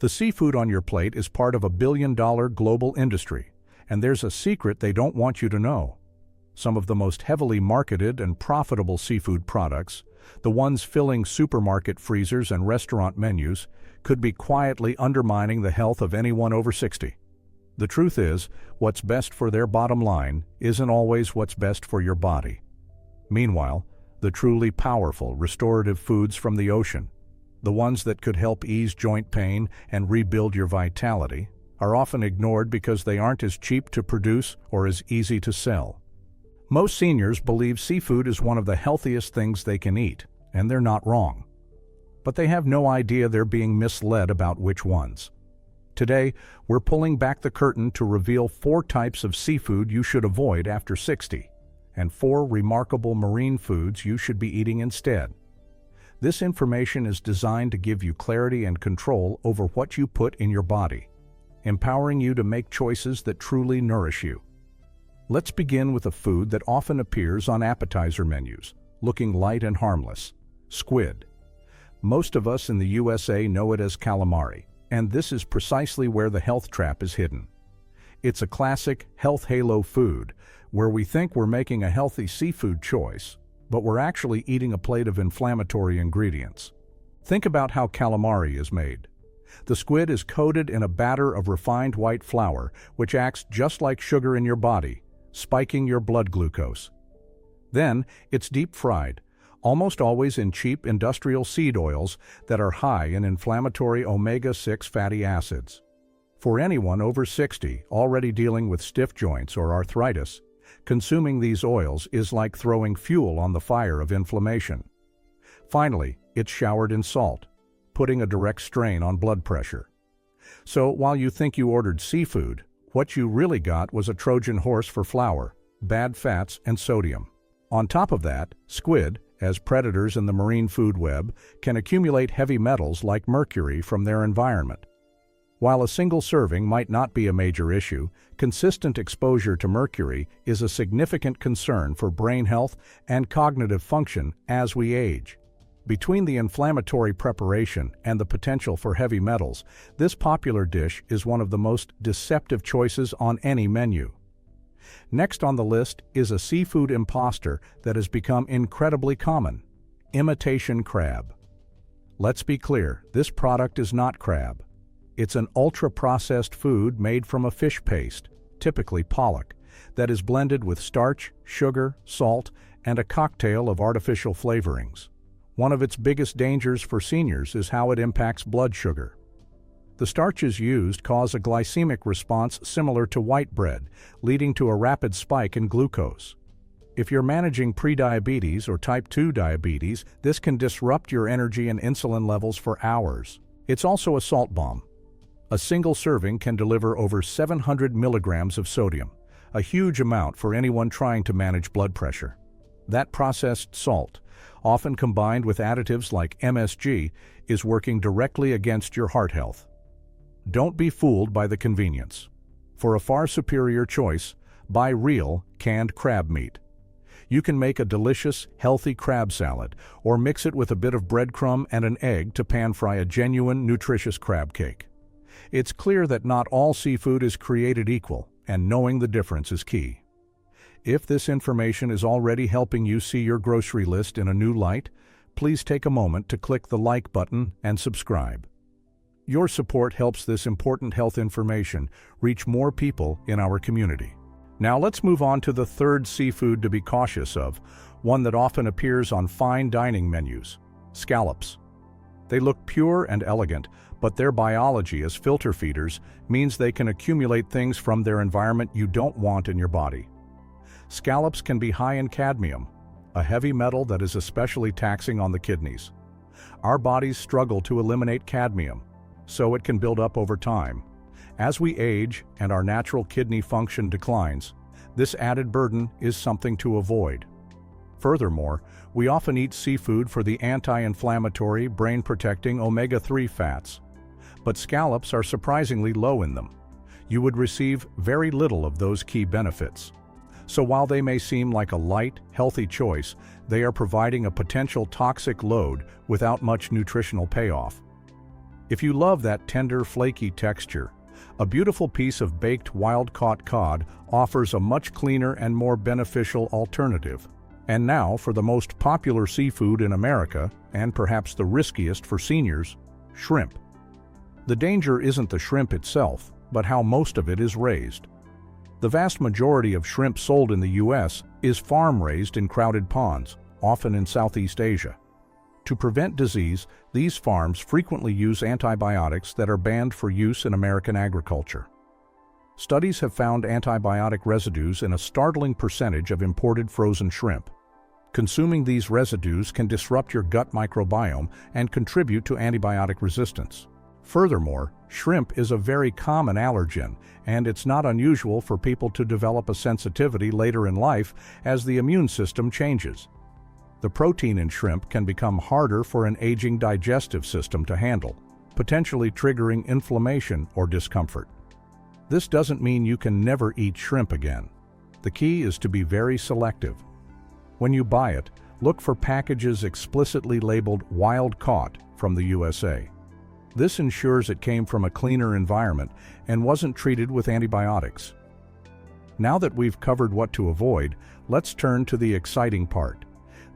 The seafood on your plate is part of a billion-dollar global industry, and there's a secret they don't want you to know. Some of the most heavily marketed and profitable seafood products, the ones filling supermarket freezers and restaurant menus, could be quietly undermining the health of anyone over 60. The truth is, what's best for their bottom line isn't always what's best for your body. Meanwhile, the truly powerful restorative foods from the ocean, the ones that could help ease joint pain and rebuild your vitality, are often ignored because they aren't as cheap to produce or as easy to sell. Most seniors believe seafood is one of the healthiest things they can eat, and they're not wrong. But they have no idea they're being misled about which ones. Today, we're pulling back the curtain to reveal 4 types of seafood you should avoid after 60, and 4 remarkable marine foods you should be eating instead. This information is designed to give you clarity and control over what you put in your body, empowering you to make choices that truly nourish you. Let's begin with a food that often appears on appetizer menus, looking light and harmless: squid. Most of us in the USA know it as calamari, and this is precisely where the health trap is hidden. It's a classic health halo food, where we think we're making a healthy seafood choice, but we're actually eating a plate of inflammatory ingredients. Think about how calamari is made. The squid is coated in a batter of refined white flour, which acts just like sugar in your body, spiking your blood glucose. Then, it's deep-fried, almost always in cheap industrial seed oils that are high in inflammatory omega-6 fatty acids. For anyone over 60 already dealing with stiff joints or arthritis, consuming these oils is like throwing fuel on the fire of inflammation. Finally, it's showered in salt, putting a direct strain on blood pressure. So while you think you ordered seafood, what you really got was a Trojan horse for flour, bad fats, and sodium. On top of that, squid, as predators in the marine food web, can accumulate heavy metals like mercury from their environment. While a single serving might not be a major issue, consistent exposure to mercury is a significant concern for brain health and cognitive function as we age. Between the inflammatory preparation and the potential for heavy metals, this popular dish is one of the most deceptive choices on any menu. Next on the list is a seafood imposter that has become incredibly common: imitation crab. Let's be clear, this product is not crab. It's an ultra-processed food made from a fish paste, typically pollock, that is blended with starch, sugar, salt, and a cocktail of artificial flavorings. One of its biggest dangers for seniors is how it impacts blood sugar. The starches used cause a glycemic response similar to white bread, leading to a rapid spike in glucose. If you're managing prediabetes or type 2 diabetes, this can disrupt your energy and insulin levels for hours. It's also a salt bomb. A single serving can deliver over 700 milligrams of sodium, a huge amount for anyone trying to manage blood pressure. That processed salt, often combined with additives like MSG, is working directly against your heart health. Don't be fooled by the convenience. For a far superior choice, buy real, canned crab meat. You can make a delicious, healthy crab salad, or mix it with a bit of breadcrumb and an egg to pan-fry a genuine, nutritious crab cake. It's clear that not all seafood is created equal, and knowing the difference is key. If this information is already helping you see your grocery list in a new light, please take a moment to click the like button and subscribe. Your support helps this important health information reach more people in our community. Now let's move on to the third seafood to be cautious of, one that often appears on fine dining menus: scallops. They look pure and elegant, but their biology as filter feeders means they can accumulate things from their environment you don't want in your body. Scallops can be high in cadmium, a heavy metal that is especially taxing on the kidneys. Our bodies struggle to eliminate cadmium, so it can build up over time. As we age and our natural kidney function declines, this added burden is something to avoid. Furthermore, we often eat seafood for the anti-inflammatory, brain-protecting omega-3 fats. But scallops are surprisingly low in them. You would receive very little of those key benefits. So while they may seem like a light, healthy choice, they are providing a potential toxic load without much nutritional payoff. If you love that tender, flaky texture, a beautiful piece of baked wild-caught cod offers a much cleaner and more beneficial alternative. And now for the most popular seafood in America, and perhaps the riskiest for seniors, shrimp. The danger isn't the shrimp itself, but how most of it is raised. The vast majority of shrimp sold in the U.S. is farm-raised in crowded ponds, often in Southeast Asia. To prevent disease, these farms frequently use antibiotics that are banned for use in American agriculture. Studies have found antibiotic residues in a startling percentage of imported frozen shrimp. Consuming these residues can disrupt your gut microbiome and contribute to antibiotic resistance. Furthermore, shrimp is a very common allergen, and it's not unusual for people to develop a sensitivity later in life as the immune system changes. The protein in shrimp can become harder for an aging digestive system to handle, potentially triggering inflammation or discomfort. This doesn't mean you can never eat shrimp again. The key is to be very selective. When you buy it, look for packages explicitly labeled "wild caught" from the USA. This ensures it came from a cleaner environment and wasn't treated with antibiotics. Now that we've covered what to avoid, let's turn to the exciting part: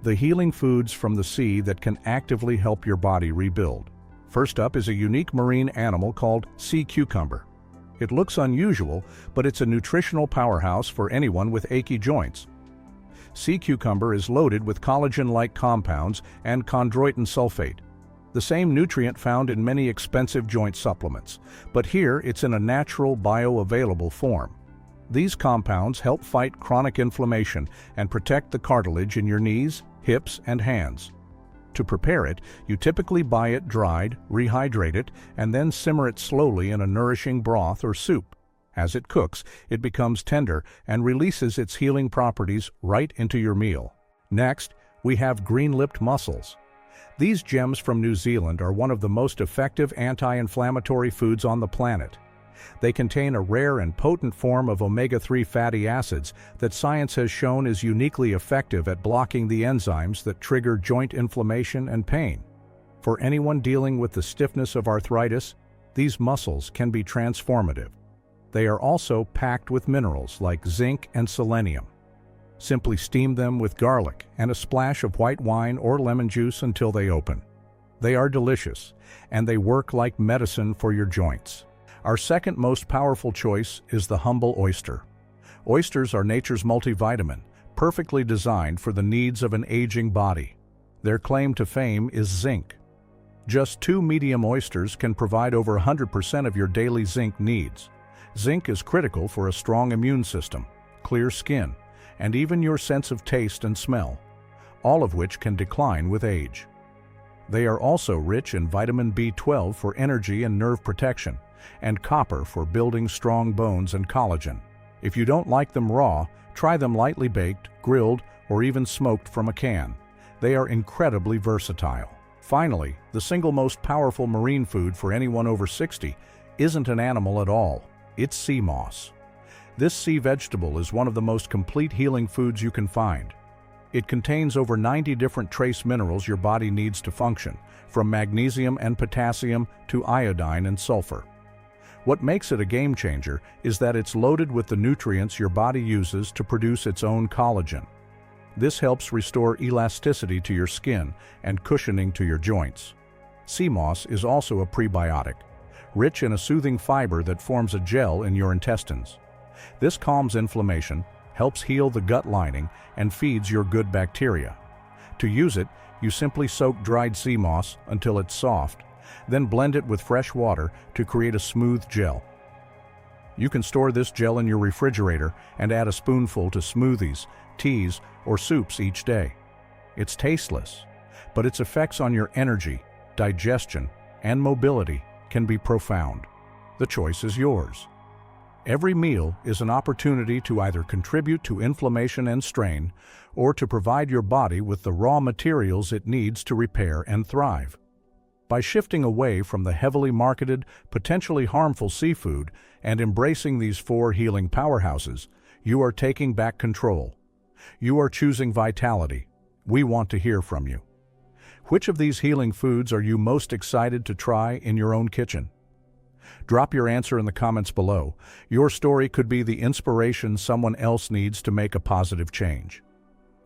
the healing foods from the sea that can actively help your body rebuild. First up is a unique marine animal called sea cucumber. It looks unusual, but it's a nutritional powerhouse for anyone with achy joints. Sea cucumber is loaded with collagen-like compounds and chondroitin sulfate, the same nutrient found in many expensive joint supplements, but here it's in a natural, bioavailable form. These compounds help fight chronic inflammation and protect the cartilage in your knees, hips, and hands. To prepare it, you typically buy it dried, rehydrate it, and then simmer it slowly in a nourishing broth or soup. As it cooks, it becomes tender and releases its healing properties right into your meal. Next, we have green-lipped mussels. These gems from New Zealand are one of the most effective anti-inflammatory foods on the planet. They contain a rare and potent form of omega-3 fatty acids that science has shown is uniquely effective at blocking the enzymes that trigger joint inflammation and pain. For anyone dealing with the stiffness of arthritis, these mussels can be transformative. They are also packed with minerals like zinc and selenium. Simply steam them with garlic and a splash of white wine or lemon juice until they open. They are delicious, and they work like medicine for your joints. Our second most powerful choice is the humble oyster. Oysters are nature's multivitamin, perfectly designed for the needs of an aging body. Their claim to fame is zinc. Just 2 medium oysters can provide over 100% of your daily zinc needs. Zinc is critical for a strong immune system, clear skin, and even your sense of taste and smell, all of which can decline with age. They are also rich in vitamin B12 for energy and nerve protection, and copper for building strong bones and collagen. If you don't like them raw, try them lightly baked, grilled, or even smoked from a can. They are incredibly versatile. Finally, the single most powerful marine food for anyone over 60 isn't an animal at all. It's sea moss. This sea vegetable is one of the most complete healing foods you can find. It contains over 90 different trace minerals your body needs to function, from magnesium and potassium to iodine and sulfur. What makes it a game changer is that it's loaded with the nutrients your body uses to produce its own collagen. This helps restore elasticity to your skin and cushioning to your joints. Sea moss is also a prebiotic, rich in a soothing fiber that forms a gel in your intestines. This calms inflammation, helps heal the gut lining, and feeds your good bacteria. To use it, you simply soak dried sea moss until it's soft, then blend it with fresh water to create a smooth gel. You can store this gel in your refrigerator and add a spoonful to smoothies, teas, or soups each day. It's tasteless, but its effects on your energy, digestion, and mobility can be profound. The choice is yours. Every meal is an opportunity to either contribute to inflammation and strain, or to provide your body with the raw materials it needs to repair and thrive. By shifting away from the heavily marketed, potentially harmful seafood and embracing these 4 healing powerhouses, you are taking back control. You are choosing vitality. We want to hear from you. Which of these healing foods are you most excited to try in your own kitchen? Drop your answer in the comments below. Your story could be the inspiration someone else needs to make a positive change.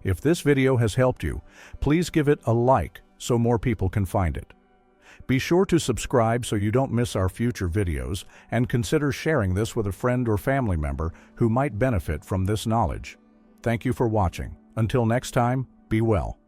If this video has helped you, please give it a like so more people can find it. Be sure to subscribe so you don't miss our future videos, and consider sharing this with a friend or family member who might benefit from this knowledge. Thank you for watching. Until next time, be well.